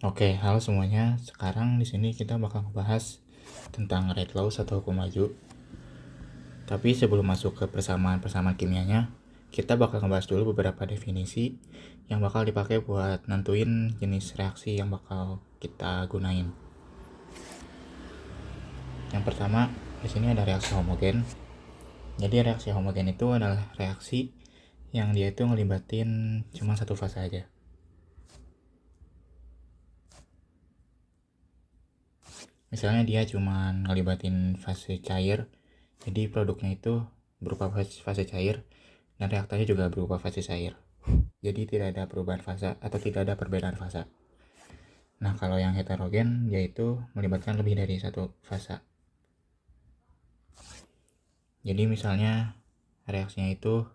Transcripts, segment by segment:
Oke, halo semuanya. Sekarang di sini kita bakal ngebahas tentang red laws atau hukum laju. Tapi sebelum masuk ke persamaan-persamaan kimianya, kita bakal ngebahas dulu beberapa definisi yang bakal dipakai buat nentuin jenis reaksi yang bakal kita gunain. Yang pertama, di sini ada reaksi homogen. Jadi reaksi homogen itu adalah reaksi yang dia itu ngelibatin cuma satu fase aja. Misalnya dia cuma ngelibatin fase cair, jadi produknya itu berupa fase cair dan reaktannya juga berupa fase cair. Jadi tidak ada perubahan fase atau tidak ada perbedaan fase. Nah, kalau yang heterogen yaitu melibatkan lebih dari satu fase. Jadi misalnya reaksinya itu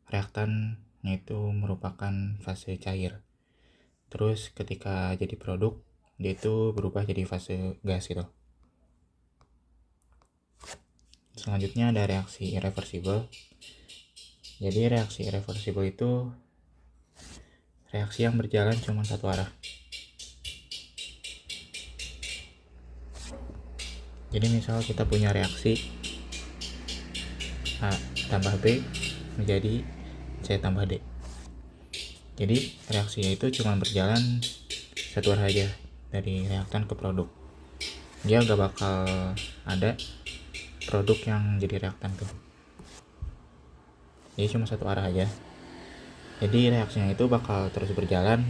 reaktannya itu merupakan fase cair. Terus ketika jadi produk dia itu berubah jadi fase gas gitu. Selanjutnya ada reaksi irreversible. Jadi reaksi irreversible itu reaksi yang berjalan cuma satu arah. Jadi misal kita punya reaksi A tambah B menjadi C tambah D. Jadi reaksinya itu cuma berjalan satu arah aja dari reaktan ke produk. Dia gak bakal ada produk yang jadi reaktan tuh. Jadi cuma satu arah aja. Jadi reaksinya itu bakal terus berjalan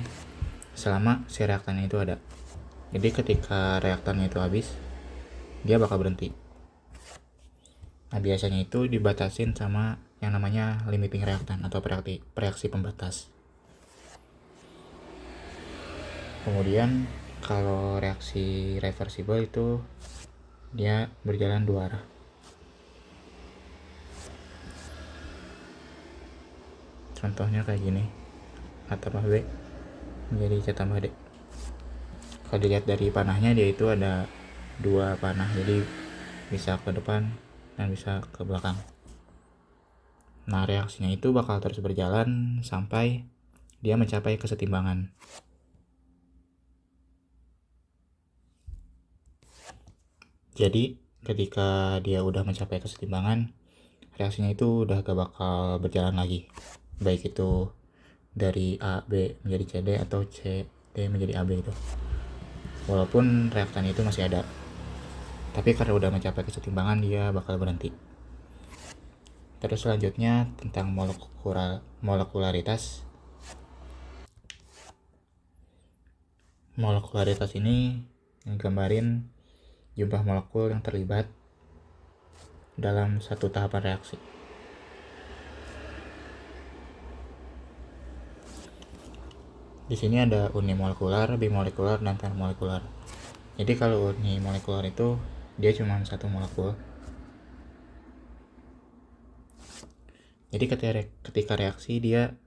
selama si reaktannya itu ada. Jadi ketika reaktannya itu habis, dia bakal berhenti. Nah, biasanya itu dibatasin sama yang namanya limiting reaktan atau reaksi pembatas. Kemudian kalau reaksi reversible itu dia berjalan dua arah. Contohnya kayak gini, A tambah B menjadi C tambah D. Kalau dilihat dari panahnya dia itu ada dua panah, jadi bisa ke depan dan bisa ke belakang. Nah, reaksinya itu bakal terus berjalan sampai dia mencapai kesetimbangan. Jadi ketika dia udah mencapai kesetimbangan, reaksinya itu udah gak bakal berjalan lagi, baik itu dari A B menjadi C D atau C D menjadi A B itu. Walaupun reaktan itu masih ada, tapi karena udah mencapai kesetimbangan dia bakal berhenti. Terus selanjutnya tentang molekularitas. Molekularitas ini nggambarin jumlah molekul yang terlibat dalam satu tahapan reaksi. Di sini ada unimolekular, bimolekular, dan panmolekular. Jadi kalau unimolekular itu dia cuma satu molekul. Jadi ketika reaksi dia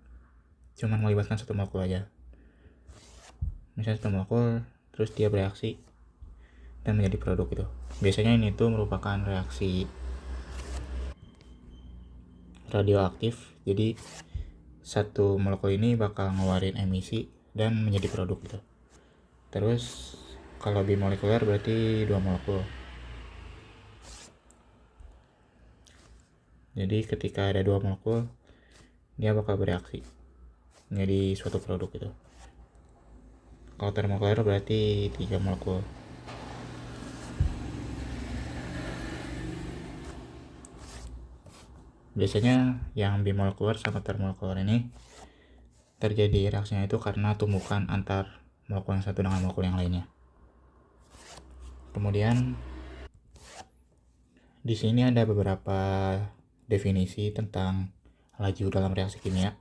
cuma melibatkan satu molekul aja. Misalnya satu molekul, terus dia bereaksi dan menjadi produk itu. Biasanya ini tuh merupakan reaksi radioaktif. Jadi satu molekul ini bakal ngeluarin emisi dan menjadi produk gitu. Terus kalau bimolekular berarti dua molekul. Jadi ketika ada dua molekul dia bakal bereaksi menjadi suatu produk gitu. Kalau termolekular berarti tiga molekul. Biasanya yang bimolekular sama termolekular ini terjadi reaksinya itu karena tumbukan antar molekul yang satu dengan molekul yang lainnya. Kemudian di sini ada beberapa definisi tentang laju dalam reaksi kimia.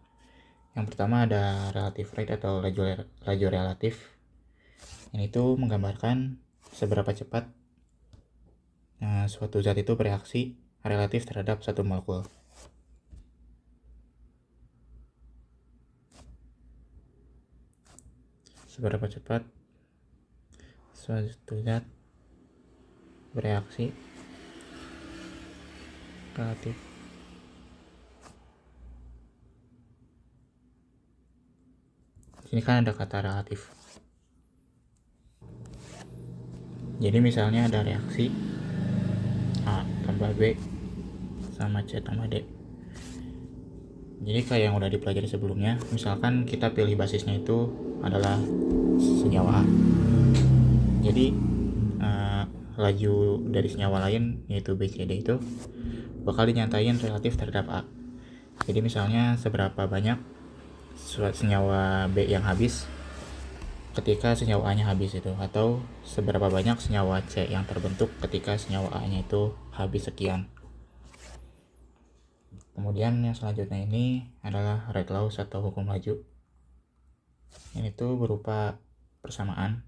Yang pertama ada relative rate atau laju relatif. Ini tuh menggambarkan seberapa cepat suatu zat itu bereaksi relatif terhadap satu molekul. Seberapa cepat suatu zat bereaksi relatif ini kan ada kata relatif. Jadi misalnya ada reaksi A tambah B sama C tambah D. Jadi kayak yang udah dipelajari sebelumnya, misalkan kita pilih basisnya itu adalah senyawa A. Jadi laju dari senyawa lain yaitu B, C, D itu bakal dinyatain relatif terhadap A. Jadi misalnya seberapa banyak senyawa B yang habis ketika senyawa A-nya habis itu, atau seberapa banyak senyawa C yang terbentuk ketika senyawa A-nya itu habis sekian. Kemudian yang selanjutnya ini adalah rate laws atau hukum laju. Ini tuh berupa persamaan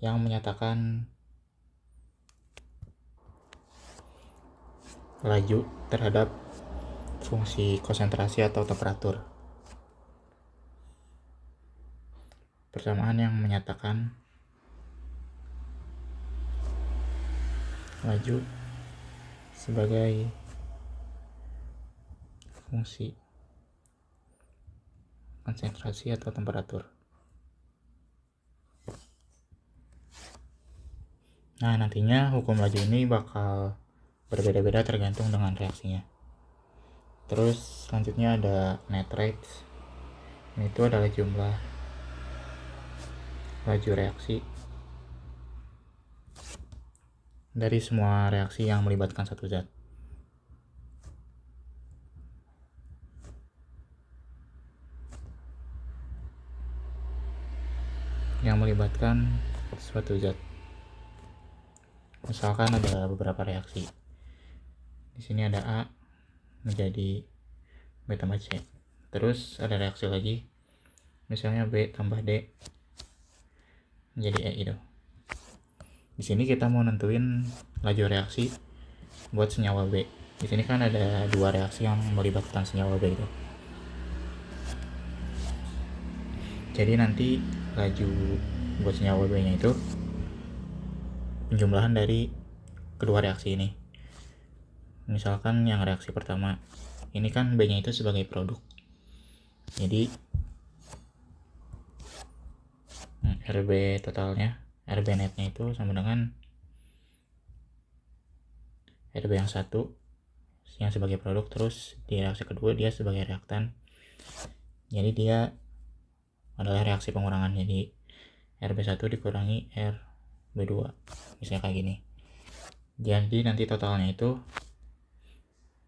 yang menyatakan laju terhadap fungsi konsentrasi atau temperatur. Persamaan yang menyatakan laju sebagai fungsi konsentrasi atau temperatur. Nah, nantinya hukum laju ini bakal berbeda-beda tergantung dengan reaksinya. Terus selanjutnya ada net rate. Ini itu adalah jumlah laju reaksi dari semua reaksi yang melibatkan satu zat. Yang melibatkan suatu zat. Misalkan ada beberapa reaksi. Di sini ada A menjadi B tambah C. Terus ada reaksi lagi. Misalnya B tambah D menjadi E itu. Di sini kita mau nentuin laju reaksi buat senyawa B. Di sini kan ada dua reaksi yang melibatkan senyawa B itu. Jadi nanti laju buat senyawa B-nya itu penjumlahan dari kedua reaksi ini. Misalkan yang reaksi pertama, ini kan B-nya itu sebagai produk. Jadi RB totalnya, RB netnya itu sama dengan RB yang satu yang sebagai produk, terus di reaksi kedua dia sebagai reaktan. Jadi dia adalah reaksi pengurangan. Jadi RB1 dikurangi RB2. Misalnya kayak gini. Jadi nanti totalnya itu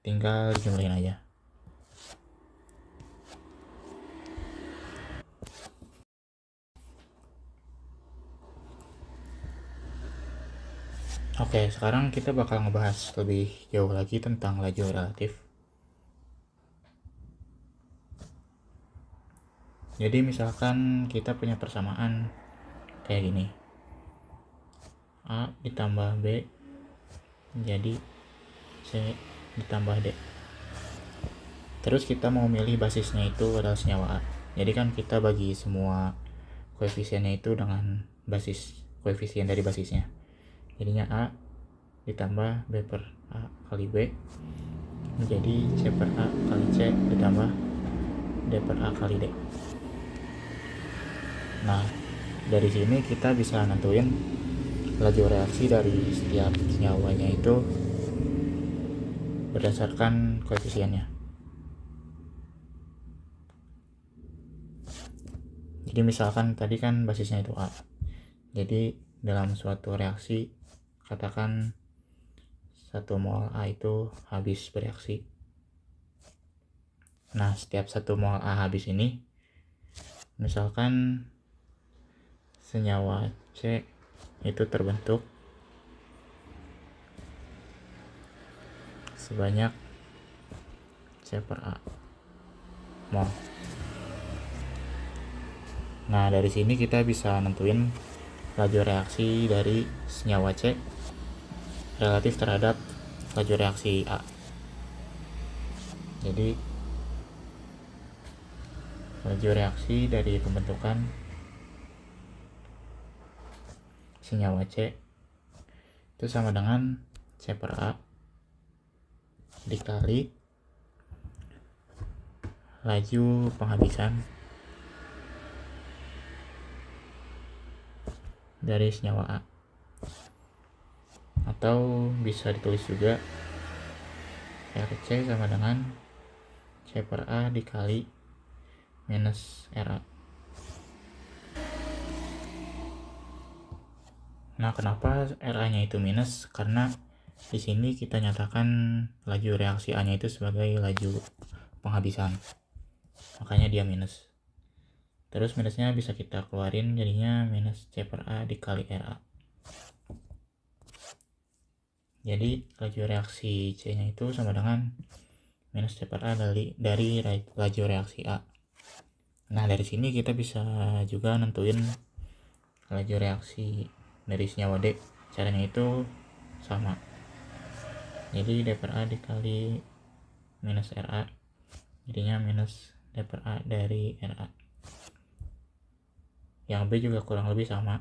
tinggal jumlahin aja. Oke, sekarang kita bakal ngebahas lebih jauh lagi tentang laju relatif. Jadi misalkan kita punya persamaan kayak gini. A ditambah B menjadi C ditambah D. Terus kita mau milih basisnya itu adalah senyawa A. Jadi kan kita bagi semua koefisiennya itu dengan basis koefisien dari basisnya. Jadinya A ditambah B per A kali B menjadi C per A kali C ditambah D per A kali D. Nah, dari sini kita bisa nentuin laju reaksi dari setiap senyawanya itu berdasarkan koefisiennya. Jadi misalkan tadi kan basisnya itu A. Jadi dalam suatu reaksi, katakan 1 mol A itu habis bereaksi. Nah, setiap 1 mol A habis ini, misalkan senyawa C itu terbentuk sebanyak C per A mol. Nah, dari sini kita bisa nentuin laju reaksi dari senyawa C relatif terhadap laju reaksi A. Jadi laju reaksi dari pembentukan senyawa C itu sama dengan C per A dikali laju penghabisan dari senyawa A. Atau bisa ditulis juga RC sama dengan C per A dikali minus RA. Nah, kenapa RA-nya itu minus? Karena di sini kita nyatakan laju reaksi A-nya itu sebagai laju penghabisan. Makanya dia minus. Terus minusnya bisa kita keluarin, jadinya minus C per A dikali RA. Jadi laju reaksi C-nya itu sama dengan minus C per A dari laju reaksi A. Nah, dari sini kita bisa juga nentuin laju reaksi dari senyawa D. Caranya itu sama. Jadi D per A dikali minus RA, jadinya minus D per A dari RA. Yang B juga kurang lebih sama.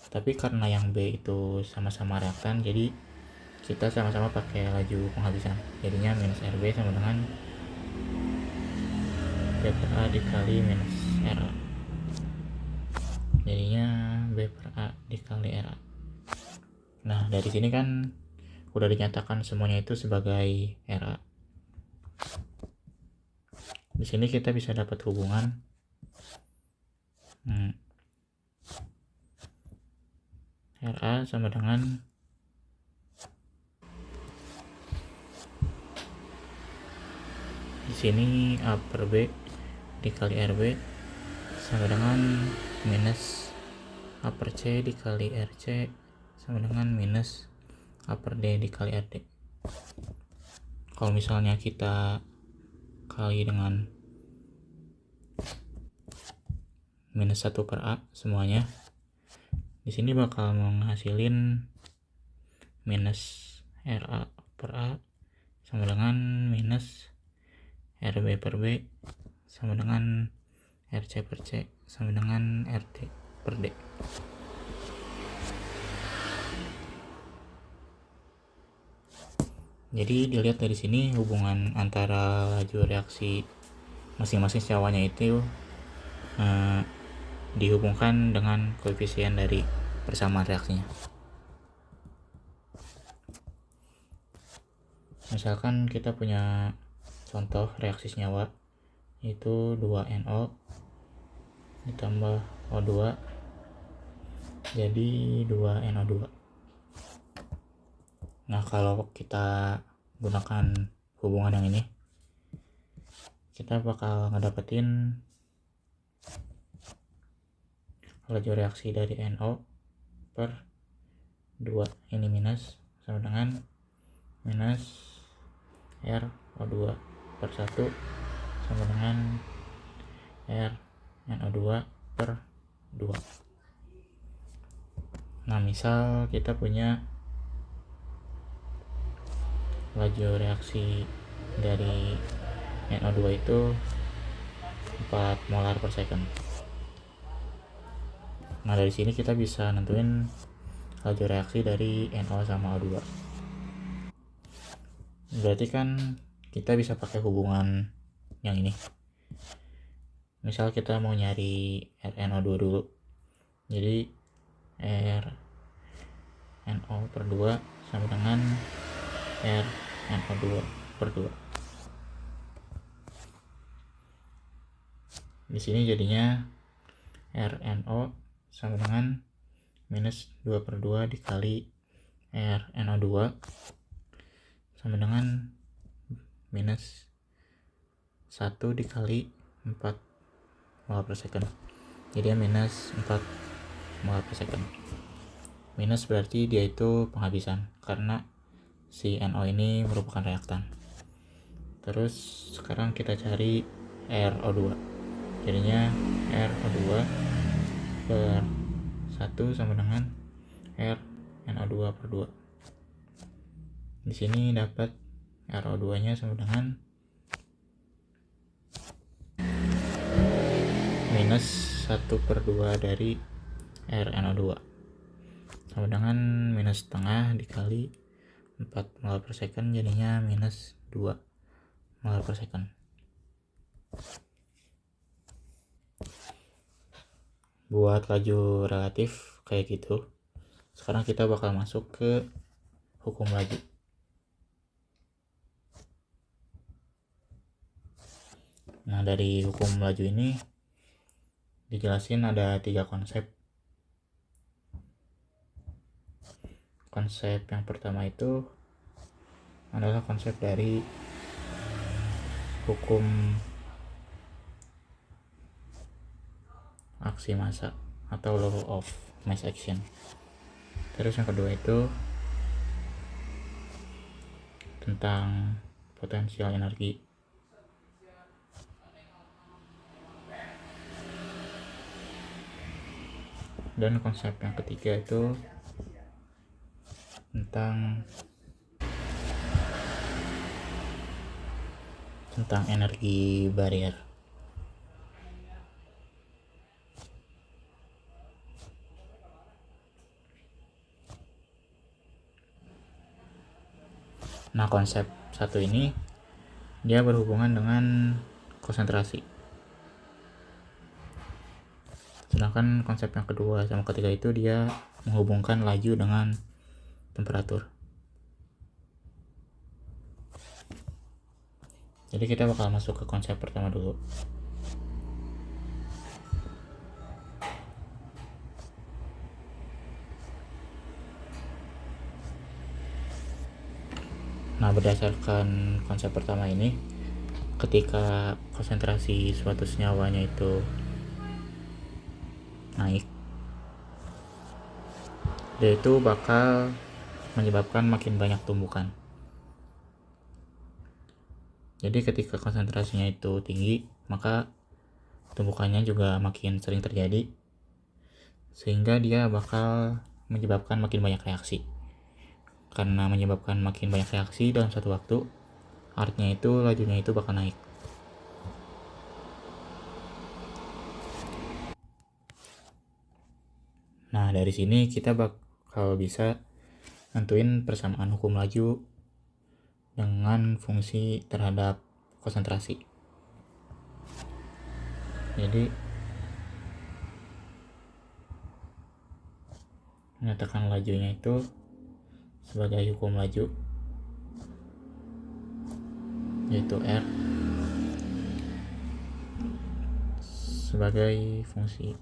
Tapi karena yang B itu sama-sama reaktan, jadi kita sama-sama pakai laju penghabisan. Jadinya minus RB sama dengan D per A dikali minus RA. Jadinya B per A dikali RA. Nah, dari sini kan udah dinyatakan semuanya itu sebagai RA. Di sini kita bisa dapat hubungan RA sama dengan di sini A per B dikali RB sama dengan minus A per C dikali RC sama dengan minus A per D dikali RD. Kalau misalnya kita kali dengan minus 1 per A semuanya, di sini bakal menghasilin minus RA per A sama dengan minus RB per B sama dengan RC per C sama dengan RD per D. Jadi dilihat dari sini hubungan antara laju reaksi masing-masing senyawanya itu dihubungkan dengan koefisien dari persamaan reaksinya. Misalkan kita punya contoh reaksi senyawa itu 2NO ditambah O2 jadi 2NO2. Nah, kalau kita gunakan hubungan yang ini, kita bakal ngedapetin laju reaksi dari NO per 2 ini minus sama dengan minus RO2 per 1 sama dengan RNO2 per 2. Nah, misal kita punya laju reaksi dari NO2 itu 4 molar per second. Nah, dari sini kita bisa nentuin laju reaksi dari NO sama O2. Berarti kan kita bisa pakai hubungan yang ini. Misal kita mau nyari RNO2 dulu. Jadi RNO per 2 sama dengan RNO2 per 2. Di sini jadinya RNO sama dengan minus 2 per 2 dikali RNO2 sama dengan minus 1 dikali 4 mol per second. Jadi minus 4 mol per second. Minus berarti dia itu penghabisan karena si NO ini merupakan reaktan. Terus sekarang kita cari RO2. Jadinya RO2 per 1 sama dengan RNO2 per 2. Di sini dapat RO2-nya sama dengan minus 1 per 2 dari RNO2 sama dengan minus setengah dikali 4 mol per second, jadinya minus 2 mol per second. buat laju relatif kayak gitu. Sekarang kita bakal masuk ke hukum laju. Nah, dari hukum laju ini dijelasin ada 3 konsep. Konsep yang pertama itu adalah konsep dari hukum aksi massa atau law of mass action. Terus yang kedua itu tentang potensial energi. Dan konsep yang ketiga itu tentang energi barrier. Nah, konsep satu ini dia berhubungan dengan konsentrasi. Sedangkan konsep yang kedua sama ketiga itu dia menghubungkan laju dengan temperatur. Jadi kita bakal masuk ke konsep pertama dulu. Nah, berdasarkan konsep pertama ini, ketika konsentrasi suatu senyawanya itu naik, dia itu bakal menyebabkan makin banyak tumbukan. Jadi ketika konsentrasinya itu tinggi, maka tumbukannya juga makin sering terjadi, sehingga dia bakal menyebabkan makin banyak reaksi. Karena menyebabkan makin banyak reaksi dalam satu waktu, artinya itu lajunya itu bakal naik. Nah, dari sini kita bakal bisa nentuin persamaan hukum laju dengan fungsi terhadap konsentrasi. Jadi menyatakan lajunya itu sebagai hukum laju, yaitu R sebagai fungsi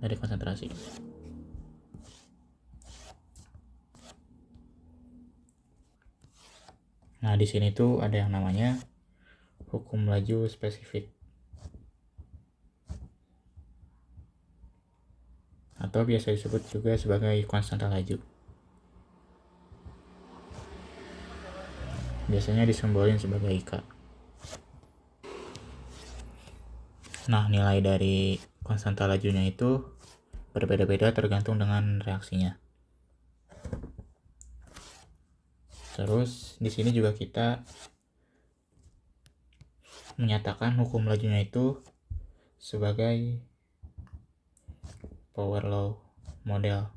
dari konsentrasi. Nah, di sini tuh ada yang namanya hukum laju spesifik atau biasa disebut juga sebagai konstanta laju. Biasanya disimbolin sebagai K. Nah, nilai dari konstanta lajunya itu berbeda-beda tergantung dengan reaksinya. Terus di sini juga kita menyatakan hukum lajunya itu sebagai power law model,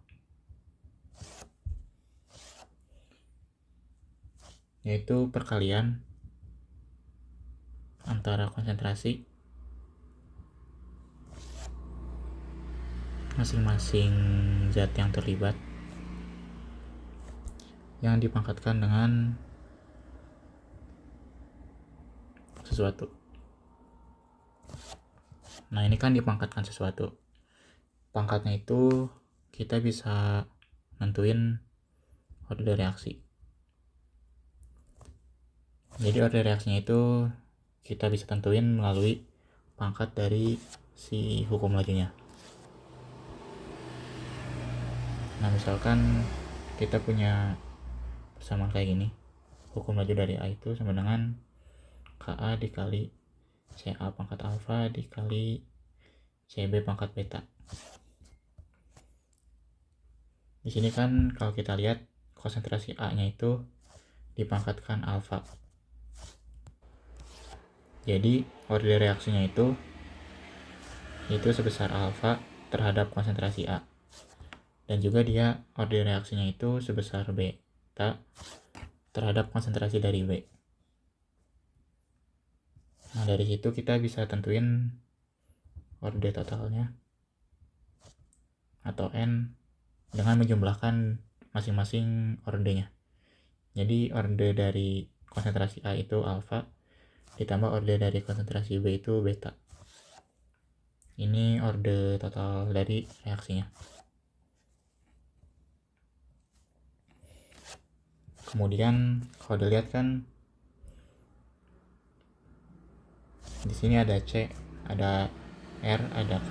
yaitu perkalian antara konsentrasi masing-masing zat yang terlibat yang dipangkatkan dengan sesuatu. Nah, ini kan dipangkatkan sesuatu. Pangkatnya itu kita bisa nentuin order reaksi. Jadi order reaksinya itu kita bisa tentuin melalui pangkat dari si hukum lajunya. Nah, misalkan kita punya persamaan kayak gini, hukum laju dari A itu sama dengan KA dikali CA pangkat alfa dikali CB pangkat beta. Di sini kan kalau kita lihat konsentrasi A-nya itu dipangkatkan alfa. Jadi order reaksinya itu sebesar alfa terhadap konsentrasi A. Dan juga dia order reaksinya itu sebesar beta terhadap konsentrasi dari B. Nah, dari situ kita bisa tentuin order totalnya atau N dengan menjumlahkan masing-masing ordenya. Jadi orde dari konsentrasi A itu alfa ditambah orde dari konsentrasi B itu beta. Ini orde total dari reaksinya. Kemudian kalau dilihat kan di sini ada C, ada R, ada K.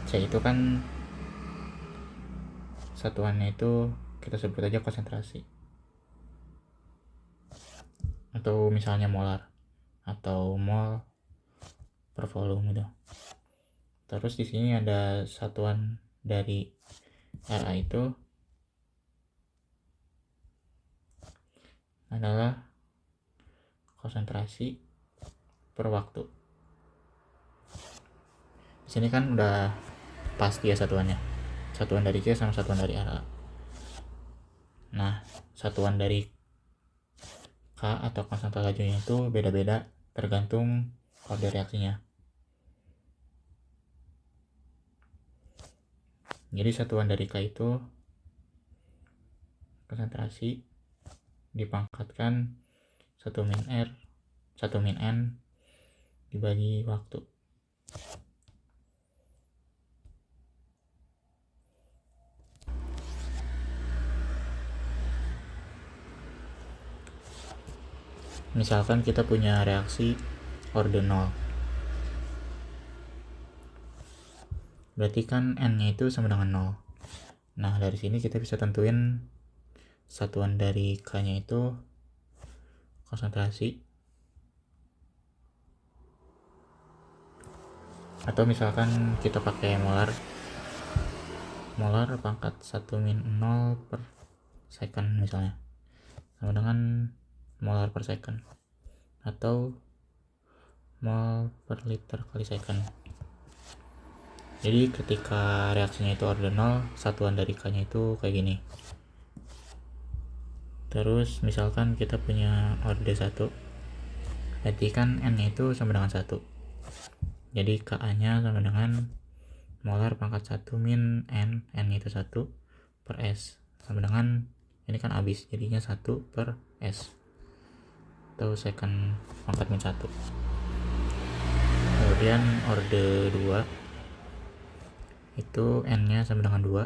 C itu kan satuannya itu kita sebut aja konsentrasi, atau misalnya molar atau mol per volume gitu. Terus di sini ada satuan dari Ra itu adalah konsentrasi per waktu. Di sini kan udah pasti ya satuannya. Satuan dari C sama satuan dari Ra. Nah, satuan dari K atau konstanta lajunya itu beda-beda tergantung orde reaksinya. Jadi satuan dari K itu konsentrasi dipangkatkan 1 min R, 1 min N dibagi waktu. Misalkan kita punya reaksi orde 0. Berarti kan N-nya itu sama dengan 0. Nah, dari sini kita bisa tentuin satuan dari K-nya itu konsentrasi. Atau misalkan kita pakai molar pangkat 1 min 0 per second misalnya, sama dengan molar per second atau mol per liter kali second. Jadi ketika reaksinya itu orde 0, satuan dari K nya itu kayak gini. Terus misalkan kita punya orde 1, berarti kan N nya itu sama dengan 1. Jadi Ka nya sama dengan molar pangkat 1 min N itu 1 per S, sama dengan ini kan habis, jadinya 1 per S atau second pangkat min 1. Kemudian orde 2 itu N nya sama dengan 2,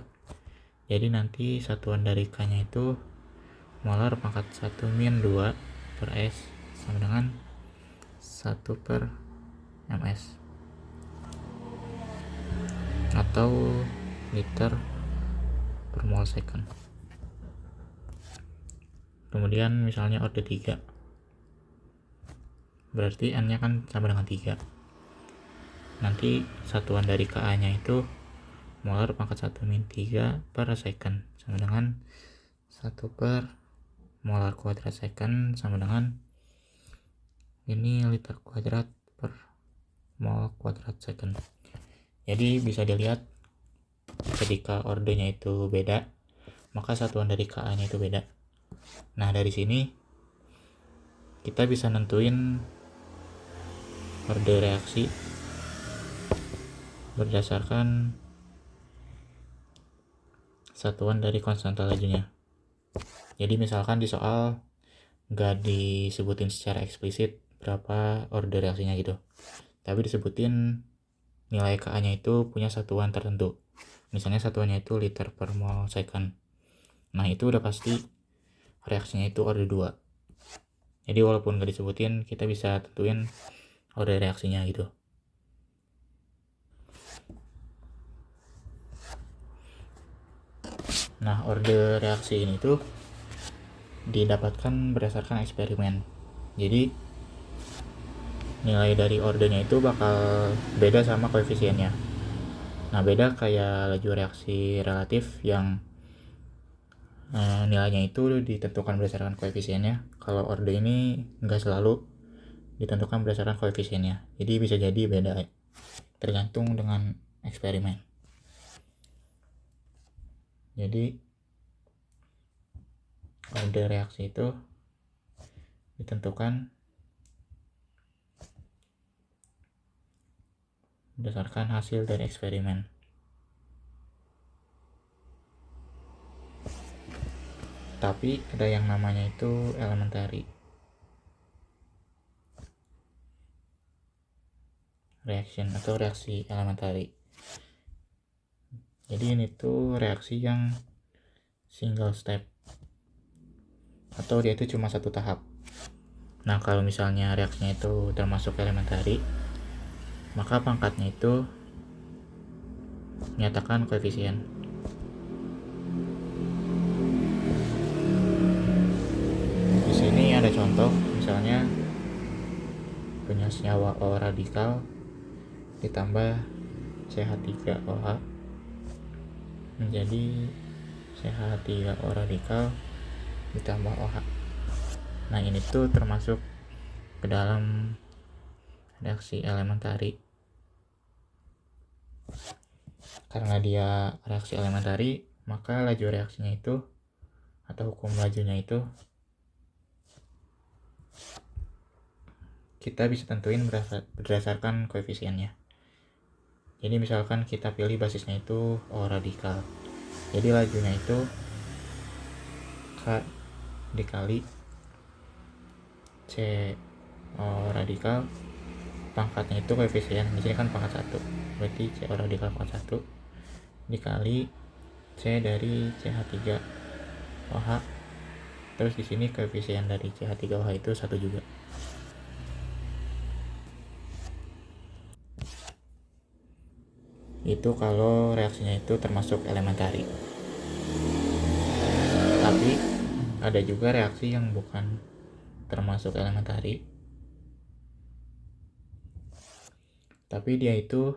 jadi nanti satuan dari K nya itu molar pangkat 1 min 2 per S sama dengan 1 per ms atau liter per mol second. Kemudian misalnya orde 3, berarti N nya kan sama dengan 3. Nanti satuan dari Ka nya itu molar pangkat 1 min 3 per second sama dengan 1 per molar kuadrat second sama dengan ini liter kuadrat per mol kuadrat second. Jadi bisa dilihat ketika ordenya itu beda, maka satuan dari Ka nya itu beda. Nah, dari sini kita bisa nentuin orde reaksi berdasarkan satuan dari konstanta lajunya. Jadi misalkan di soal nggak disebutin secara eksplisit berapa orde reaksinya gitu, tapi disebutin nilai Ka nya itu punya satuan tertentu. Misalnya satuannya itu liter per mol second. Nah, itu udah pasti reaksinya itu orde 2. Jadi walaupun nggak disebutin, kita bisa tentuin orde reaksinya gitu. Nah, orde reaksi ini tuh didapatkan berdasarkan eksperimen. Jadi nilai dari ordenya itu bakal beda sama koefisiennya. Nah, beda kayak laju reaksi relatif yang nilainya itu ditentukan berdasarkan koefisiennya. Kalau orde ini nggak selalu ditentukan berdasarkan koefisiennya. Jadi bisa jadi beda tergantung dengan eksperimen. Jadi orde reaksi itu ditentukan berdasarkan hasil dari eksperimen. Tapi ada yang namanya itu elementary reaction atau reaksi elementary. Jadi ini tuh reaksi yang single step atau dia itu cuma satu tahap. Nah, kalau misalnya reaksinya itu termasuk elementary, maka pangkatnya itu menyatakan koefisien. Di sini ada contoh, misalnya punya senyawa O radikal ditambah CH3OH menjadi CH3O radikal ditambah OH. Nah, ini tuh termasuk ke dalam reaksi elementary. Karena dia reaksi elementary, maka laju reaksinya itu atau hukum lajunya itu kita bisa tentuin berdasarkan koefisiennya. Jadi misalkan kita pilih basisnya itu O radikal. Jadi lajunya itu K dikali C O radikal, pangkatnya itu koefisien. Di sini kan pangkat 1. Berarti C O radikal pangkat 1 dikali C dari CH3OH. Terus di sini koefisien dari CH3OH itu 1 juga. Itu kalau reaksinya itu termasuk elementary. Tapi ada juga reaksi yang bukan termasuk elementary, tapi dia itu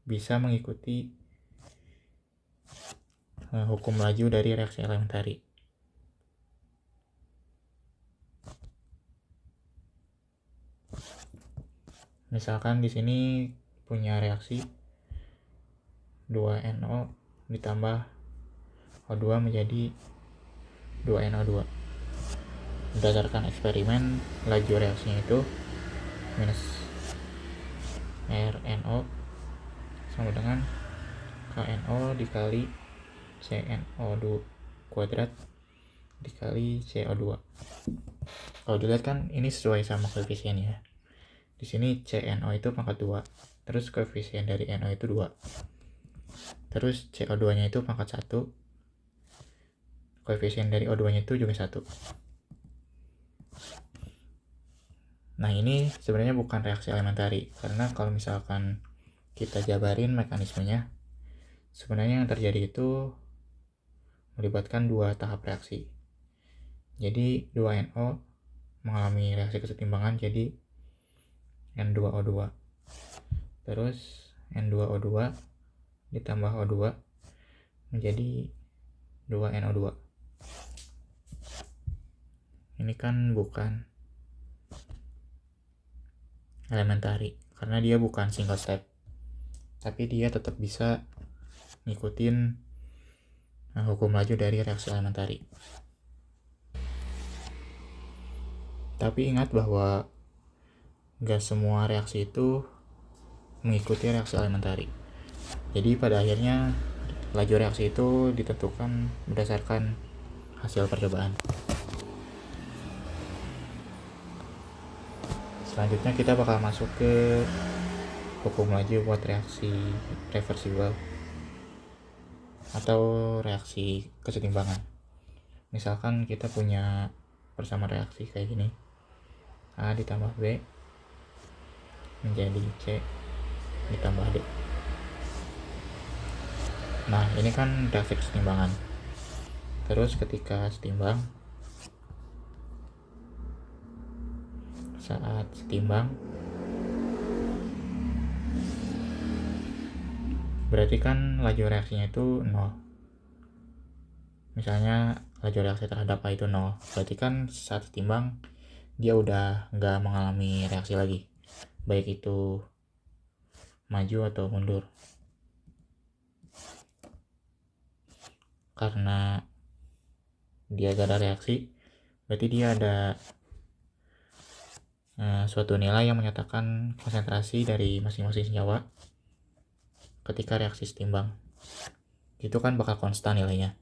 bisa mengikuti hukum laju dari reaksi elementary. Misalkan di sini punya reaksi 2NO ditambah O2 menjadi 2NO2. Berdasarkan eksperimen, laju reaksinya itu minus RNO sama dengan KNO dikali CNO2 kuadrat dikali CO2. Kalau dilihat kan ini sesuai sama koefisiennya. Di sini CNO itu pangkat 2. Terus koefisien dari NO itu 2. Terus CO2-nya itu pangkat 1. Koefisien dari O2-nya itu juga 1. Nah, ini sebenarnya bukan reaksi elementary, karena kalau misalkan kita jabarin mekanismenya, sebenarnya yang terjadi itu melibatkan 2 tahap reaksi. Jadi 2NO mengalami reaksi kesetimbangan jadi N2O2. Terus N2O2 ditambah O2 menjadi 2NO2. Ini kan bukan elementary karena dia bukan single step, tapi dia tetap bisa ngikutin hukum laju dari reaksi elementary. Tapi ingat bahwa gak semua reaksi itu mengikuti reaksi elementary. Jadi pada akhirnya laju reaksi itu ditentukan berdasarkan hasil percobaan. Selanjutnya kita bakal masuk ke hukum laju buat reaksi reversible atau reaksi kesetimbangan. Misalkan kita punya persamaan reaksi kayak gini, A ditambah B menjadi C ditambah D. Nah, ini kan reaksi kesetimbangan. Terus ketika setimbang, saat setimbang berarti kan laju reaksinya itu 0. Misalnya laju reaksi terhadap A itu 0, berarti kan saat setimbang dia udah nggak mengalami reaksi lagi, baik itu maju atau mundur. Karena dia gak ada reaksi, berarti dia ada suatu nilai yang menyatakan konsentrasi dari masing-masing senyawa ketika reaksi setimbang. Itu kan bakal konstan nilainya.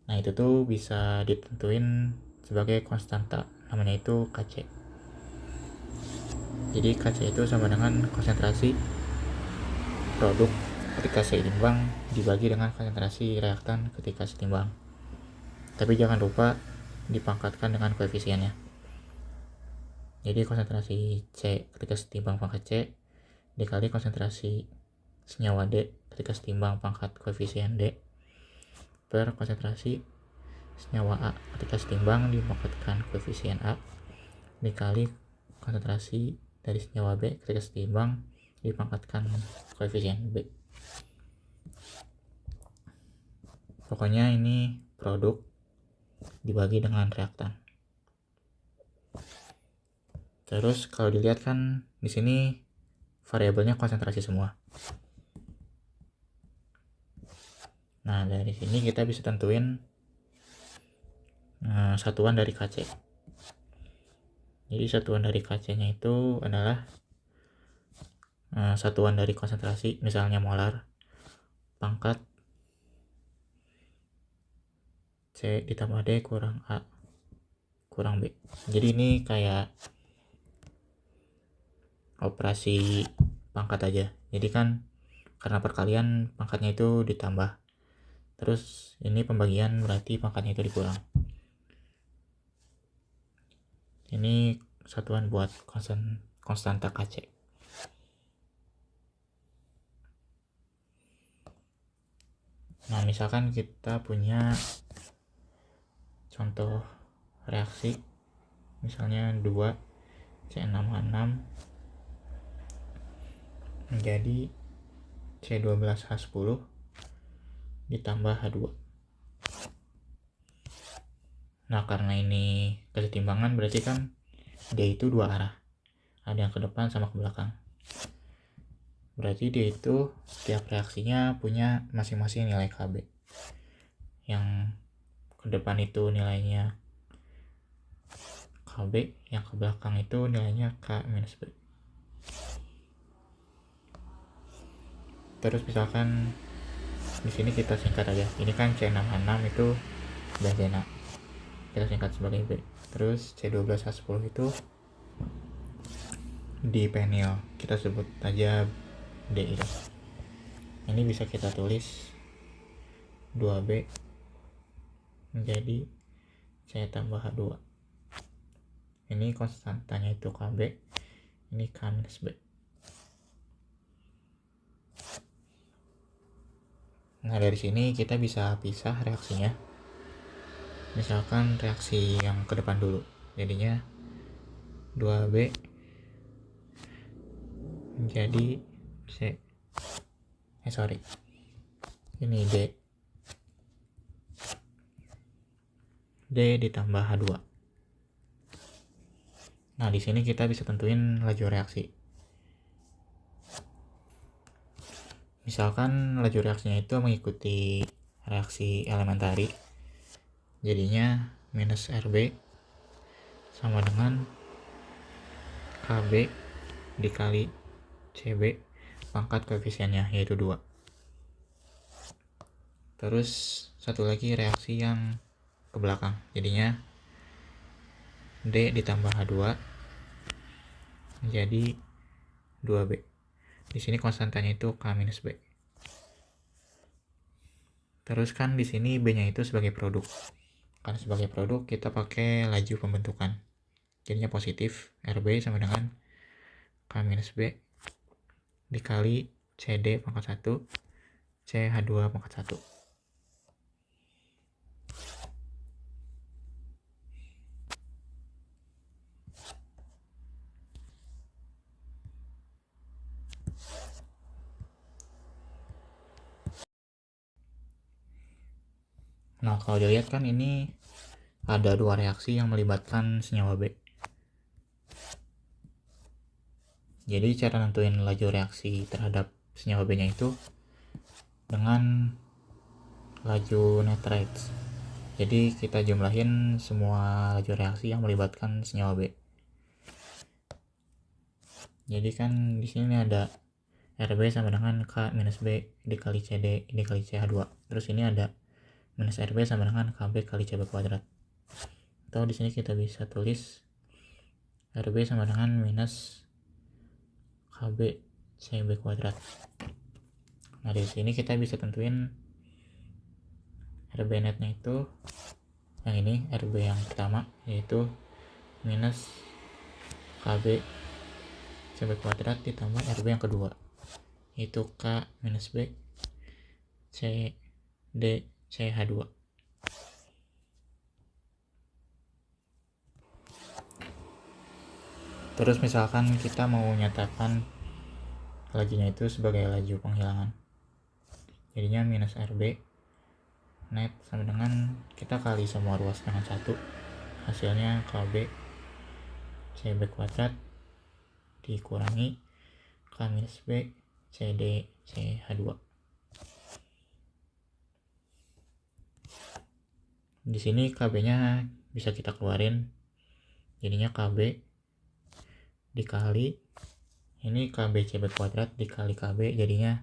Nah itu tuh bisa ditentuin sebagai konstanta, namanya itu Kc. Jadi Kc itu sama dengan konsentrasi produk ketika seimbang dibagi dengan konsentrasi reaktan ketika setimbang. Tapi jangan lupa dipangkatkan dengan koefisiennya. Jadi konsentrasi C ketika setimbang pangkat C dikali konsentrasi senyawa D ketika setimbang pangkat koefisien D per konsentrasi senyawa A ketika setimbang dipangkatkan koefisien A dikali konsentrasi dari senyawa B ketika setimbang dipangkatkan koefisien B. Pokoknya ini produk dibagi dengan reaktan. Terus kalau dilihat kan di sini variabelnya konsentrasi semua. Nah dari sini kita bisa tentuin satuan dari Kc. Jadi satuan dari Kc-nya itu adalah satuan dari konsentrasi, misalnya molar, pangkat C ditambah D kurang A kurang B. Jadi ini kayak operasi pangkat aja. Jadi kan karena perkalian pangkatnya itu ditambah. Terus ini pembagian berarti pangkatnya itu dikurang. Ini satuan buat konstanta Kc. Nah, misalkan kita punya contoh reaksi misalnya 2C6H6 menjadi C12H10 ditambah H2. Nah, karena ini kesetimbangan berarti kan dia itu dua arah. Ada yang ke depan sama ke belakang. Berarti dia itu setiap reaksinya punya masing-masing nilai Kb. Yang ke depan itu nilainya Kb, yang ke belakang itu nilainya K minus B. Terus misalkan di sini kita singkat aja. Ini kan C6H6 itu benzena. Kita singkat sebagai B. Terus C12H10 itu di penil. Kita sebut aja D itu. Ini bisa kita tulis 2B menjadi C tambah H2. Ini konstantanya itu Kb, ini K minus B. Nah dari sini kita bisa pisah reaksinya. Misalkan reaksi yang ke depan dulu, jadinya 2B menjadi C. Ini D ditambah H2. Nah di sini kita bisa tentuin laju reaksi. Misalkan laju reaksinya itu mengikuti reaksi elementari, jadinya minus RB sama dengan KB dikali CB pangkat koefisiennya yaitu 2. Terus satu lagi reaksi yang ke belakang, jadinya D ditambah H2 menjadi 2B. Di sini konstantanya itu K minus B. Terus kan di sini B-nya itu sebagai produk. Karena sebagai produk kita pakai laju pembentukan. Jadinya positif, RB sama dengan K minus B dikali CD pangkat 1 CH2 pangkat 1. Nah kalau dilihat kan ini ada dua reaksi yang melibatkan senyawa B. Jadi cara nentuin laju reaksi terhadap senyawa B nya itu dengan laju nitrites. Jadi kita jumlahin semua laju reaksi yang melibatkan senyawa B. Jadi kan di sini ada RB sama dengan K minus B dikali CD dikali CH2. Terus ini ada minus RB sama dengan KB kali CB kuadrat. Atau di sini kita bisa tulis RB sama dengan minus KB CB kuadrat. Nah, di sini kita bisa tentuin RB netnya itu yang ini, RB yang pertama yaitu minus KB CB kuadrat ditambah RB yang kedua yaitu K minus B C D CH2. Terus misalkan kita mau nyatakan lajunya itu sebagai laju penghilangan, jadinya minus RB net sama dengan kita kali semua ruas dengan 1, hasilnya KB CB kuadrat dikurangi K minus B CD CH2. Di sini KB-nya bisa kita keluarin, jadinya KB dikali ini KB CB kuadrat dikali KB, jadinya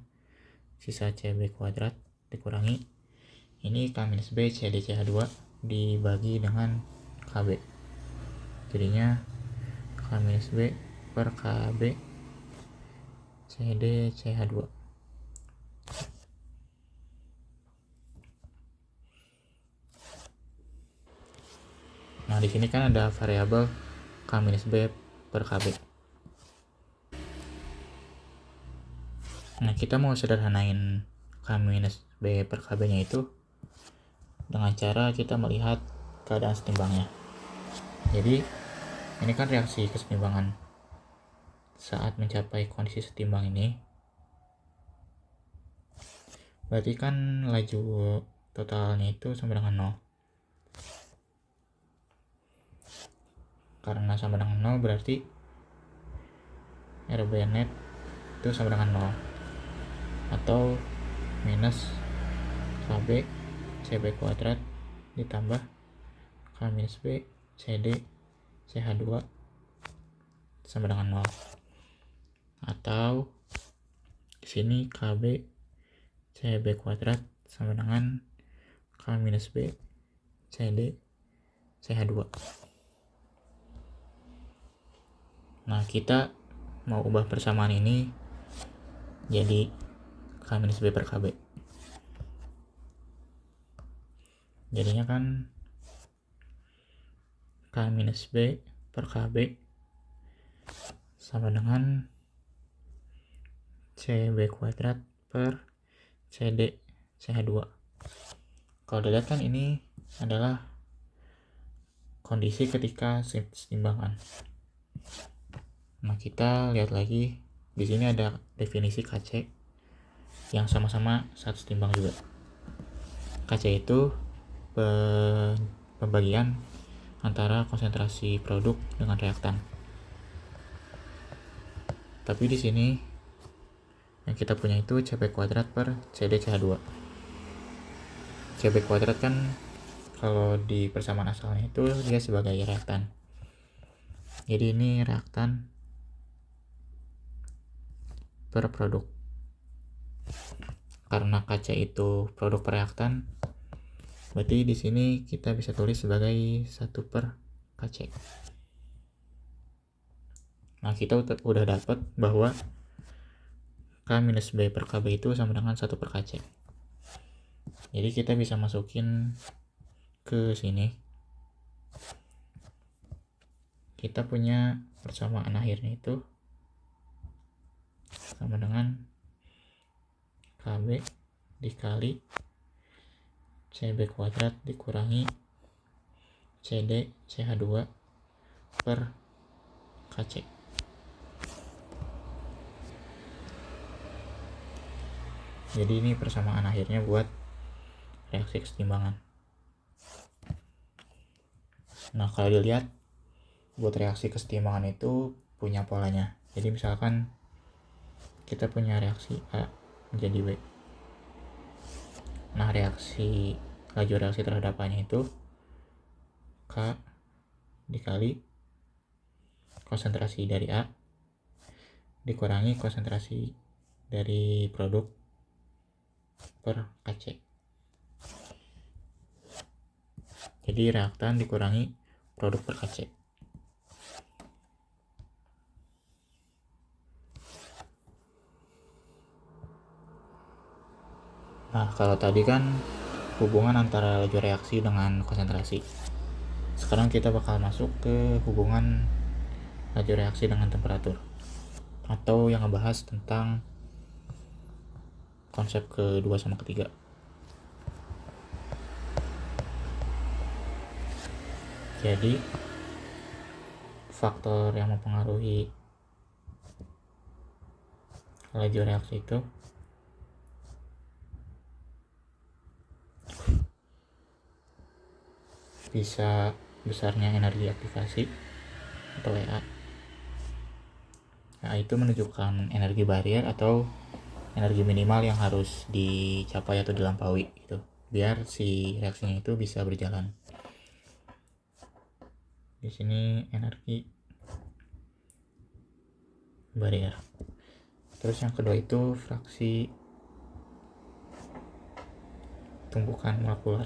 sisa CB kuadrat dikurangi ini K minus B CD CH2 dibagi dengan KB, jadinya K minus B per KB CD CH2. Nah, di sini kan ada variabel K minus B per KB. Nah, kita mau sederhanain K minus B per KB-nya itu dengan cara kita melihat keadaan setimbangnya. Jadi, ini kan reaksi kesetimbangan. Saat mencapai kondisi setimbang ini, berarti kan laju totalnya itu sama dengan 0. Karena sama dengan 0 berarti RB net itu sama dengan 0 atau minus KB CB kuadrat ditambah K minus B CD CH2 sama dengan 0, atau di sini KB CB kuadrat sama dengan K minus B CD CH2. Nah, kita mau ubah persamaan ini jadi K minus B per KB. Jadinya kan K minus B per KB sama dengan CB kuadrat per CD CH2. Kalau dilihat kan ini adalah kondisi ketika setimbangan. Nah, kita lihat lagi di sini ada definisi KC yang sama-sama satu setimbang juga. KC itu pembagian antara konsentrasi produk dengan reaktan. Tapi di sini yang kita punya itu CB kuadrat per CD CH2. CB kuadrat kan kalau di persamaan asalnya itu dia sebagai reaktan. Jadi ini reaktan per produk. Karena KC itu produk per reaktan, berarti di sini kita bisa tulis sebagai 1 per KC. Nah, kita udah dapat bahwa K minus B per KB itu sama dengan 1 per KC. Jadi kita bisa masukin ke sini. Kita punya persamaan akhirnya itu sama dengan KB dikali CB kuadrat dikurangi CD CH2 per KC. Jadi ini persamaan akhirnya buat reaksi kesetimbangan. Nah, kalau dilihat buat reaksi kesetimbangan itu punya polanya. Jadi misalkan kita punya reaksi A menjadi B. Nah, laju reaksi terhadap A-nya itu K dikali konsentrasi dari A dikurangi konsentrasi dari produk per KC. Jadi reaktan dikurangi produk per Kc. Nah, kalau tadi kan hubungan antara laju reaksi dengan konsentrasi. Sekarang kita bakal masuk ke hubungan laju reaksi dengan temperatur, atau yang ngebahas tentang konsep kedua sama ketiga. Jadi faktor yang mempengaruhi laju reaksi itu bisa besarnya energi aktivasi atau EA. EA itu menunjukkan energi barrier atau energi minimal yang harus dicapai atau dilampaui gitu, biar si reaksinya itu bisa berjalan. Di sini energi barrier. Terus yang kedua itu fraksi tumbukan molekular.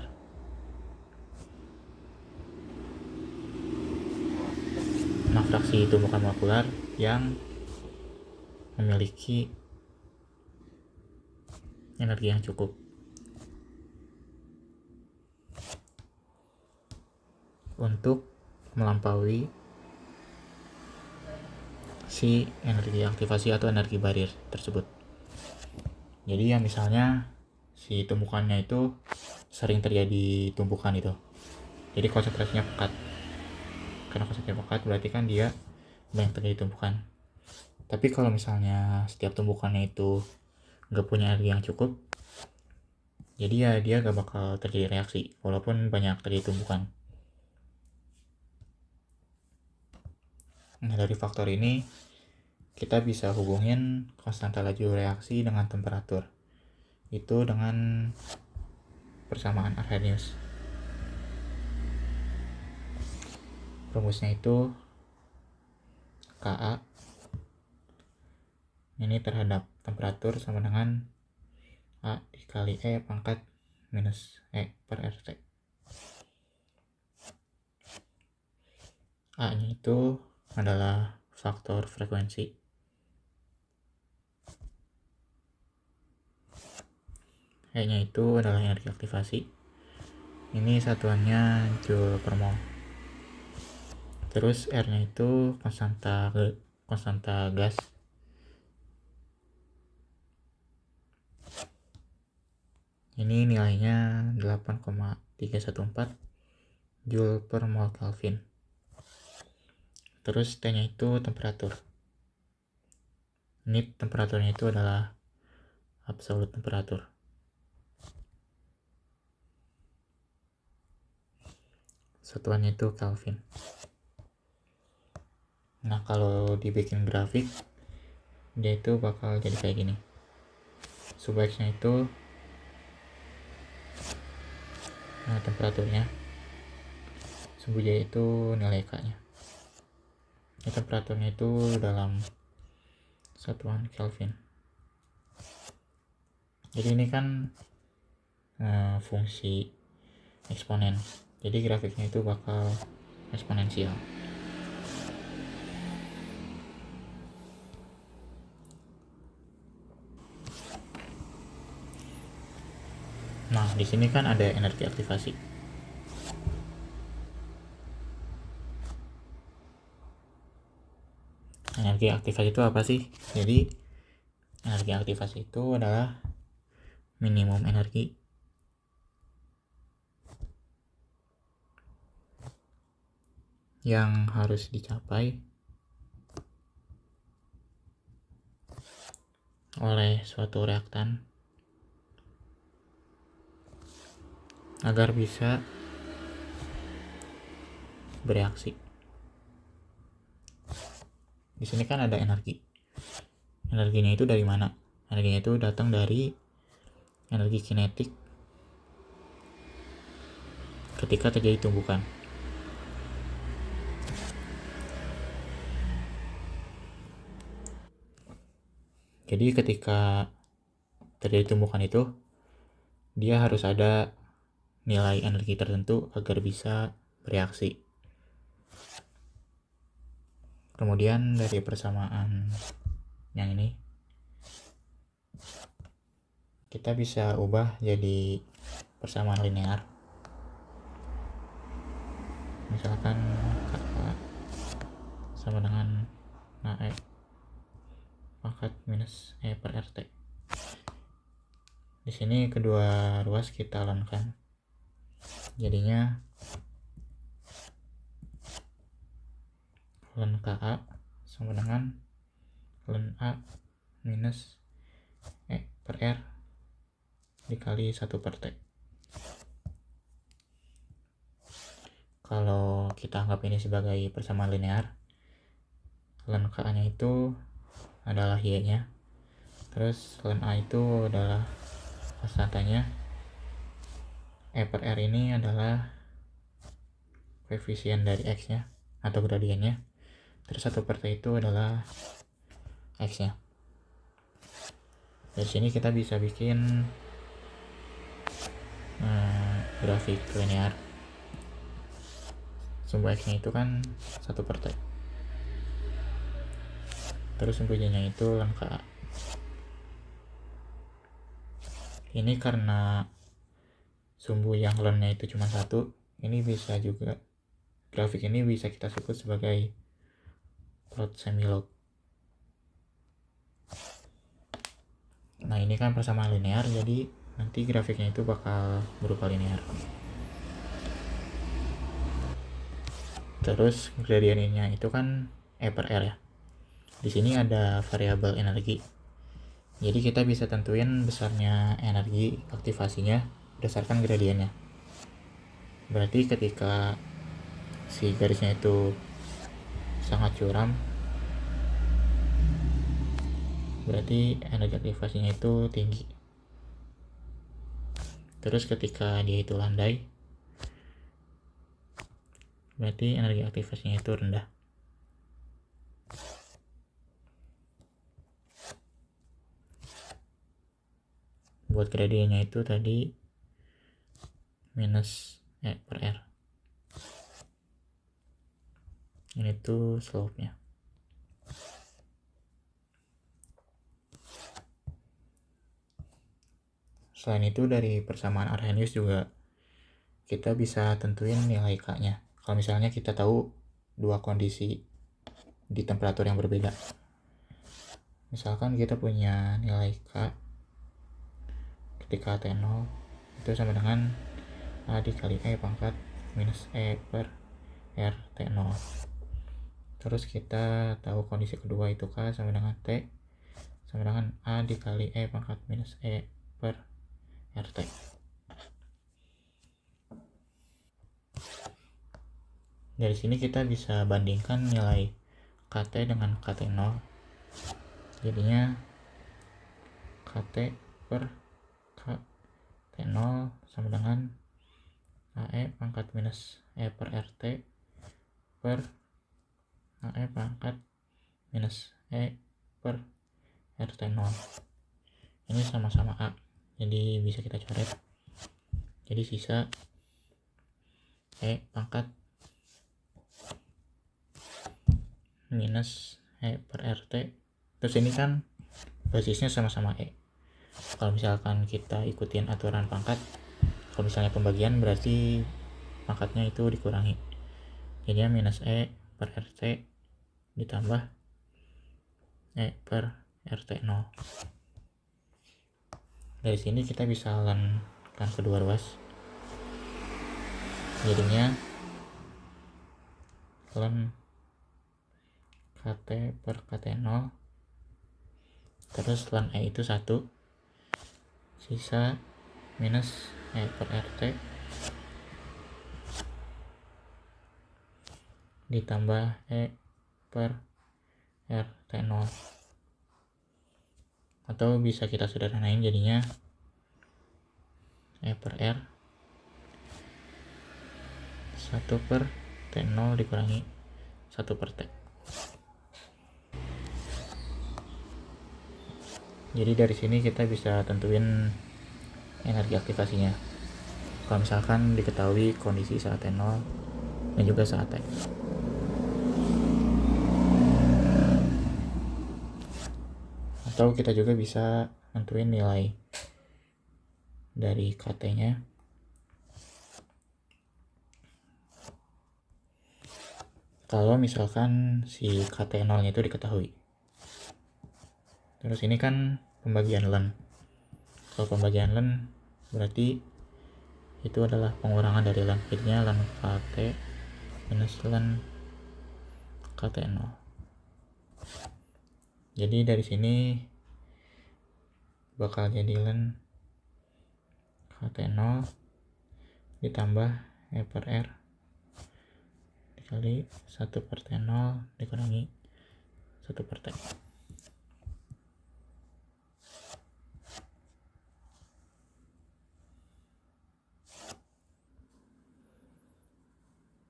Nah, fraksi tumbukan molekular yang memiliki energi yang cukup untuk melampaui si energi aktivasi atau energi barrier tersebut. Jadi ya misalnya si tumbukannya itu sering terjadi tumbukan itu, jadi konsentrasinya pekat. Karena konsentrasinya pekat berarti kan dia banyak terjadi tumbukan. Tapi kalau misalnya setiap tumbukannya itu gak punya energi yang cukup, jadi ya dia gak bakal terjadi reaksi walaupun banyak terjadi tumbukan. Nah, dari faktor ini kita bisa hubungin konstanta laju reaksi dengan temperatur itu dengan persamaan Arrhenius. Rumusnya itu Ka ini terhadap temperatur sama dengan A dikali E pangkat minus E per RT. A nya itu adalah faktor frekuensi, E nya itu adalah energi aktivasi. Ini satuannya joule per mol. Terus R nya itu konstanta gas. Ini nilainya 8,314 joule per mol Kelvin. Terus T nya itu temperatur. Ini temperaturnya itu adalah absolut temperatur. Satuannya itu Kelvin. Nah, kalau dibikin grafik, dia itu bakal jadi kayak gini. Sub X-nya itu temperaturnya, sub Y itu nilai K-nya. Ini temperaturnya itu dalam satuan Kelvin. Jadi ini kan fungsi eksponen. Jadi grafiknya itu bakal eksponensial. Nah, di sini kan ada energi aktivasi. Energi aktivasi itu apa sih? Jadi energi aktivasi itu adalah minimum energi yang harus dicapai oleh suatu reaktan agar bisa bereaksi. Di sini kan ada energi. Energinya itu dari mana? Energinya itu datang dari energi kinetik ketika terjadi tumbukan. Jadi ketika terjadi tumbukan itu, dia harus ada nilai energi tertentu agar bisa bereaksi. Kemudian dari persamaan yang ini kita bisa ubah jadi persamaan linear. Misalkan K sama dengan AE pangkat minus E per RT. Di sini kedua ruas kita lenkan. Jadinya ln KA sama dengan ln A minus E per R dikali 1 per T. Kalau kita anggap ini sebagai persamaan linear, ln KA nya itu adalah Y nya, terus ln A itu adalah konstantanya, E per R ini adalah koefisien dari X nya atau gradiennya, terus 1 per T itu adalah X nya. Dari sini kita bisa bikin grafik linear. Sumbu X nya itu kan 1 per T, terus sumbu Y nya itu ln KA. Ini karena sumbu yang ln nya itu cuma 1, ini bisa juga, grafik ini bisa kita sebut sebagai plot semilog. Nah ini kan persamaan linear, jadi nanti grafiknya itu bakal berupa linear. Terus gradiennya itu kan E per R ya. Di sini ada variabel energi. Jadi kita bisa tentuin besarnya energi aktivasinya berdasarkan gradiennya. Berarti ketika si garisnya itu sangat curam, berarti energi aktivasinya itu tinggi. Terus ketika dia itu landai, berarti energi aktivasinya itu rendah. Buat gradiennya itu tadi minus E per R. Ini tuh slope-nya. Selain itu dari persamaan Arrhenius juga kita bisa tentuin nilai K-nya. Kalau misalnya kita tahu dua kondisi di temperatur yang berbeda. Misalkan kita punya nilai K ketika T0 itu sama dengan A dikali E pangkat minus E per R T0. Terus kita tahu kondisi kedua itu K sama dengan T sama dengan A dikali E pangkat minus E per RT. Dari sini kita bisa bandingkan nilai KT dengan KT0. Jadinya KT per KT0 sama dengan AE pangkat minus E per RT per AE pangkat minus E per RT0. Ini sama-sama A, jadi bisa kita coret. Jadi sisa E pangkat minus E per RT. Terus ini kan basisnya sama-sama E. Kalau misalkan kita ikutin aturan pangkat, kalau misalnya pembagian berarti pangkatnya itu dikurangi. Jadinya minus E per RT ditambah E per RT0. Dari sini kita bisa lenkan kedua ruas. Jadinya ln KT per KT0 terus ln E itu 1, sisa minus E per RT ditambah E per RT0, atau bisa kita sederhanain jadinya E per R 1 per T0 dikurangi 1 per T. Jadi dari sini kita bisa tentuin energi aktivasinya. kalau misalkan diketahui kondisi saat T0 dan juga saat T. Atau kita juga bisa nentuin nilai dari KT-nya. Kalau misalkan si KT0-nya itu diketahui. Terus ini kan pembagian ln. Kalau pembagian ln berarti itu adalah pengurangan dari ln. Jadinya ln KT minus ln KT0. Jadi dari sini bakal jadi ln KT0 ditambah E per R dikali 1 per T0 dikurangi 1 per T.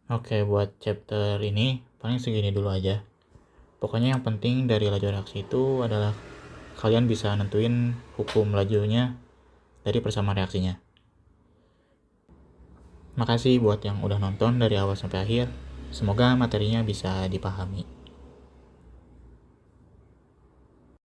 Oke, buat chapter ini paling segini dulu aja. Pokoknya yang penting dari laju reaksi itu adalah kalian bisa nentuin hukum lajunya dari persamaan reaksinya. Makasih buat yang udah nonton dari awal sampai akhir. Semoga materinya bisa dipahami.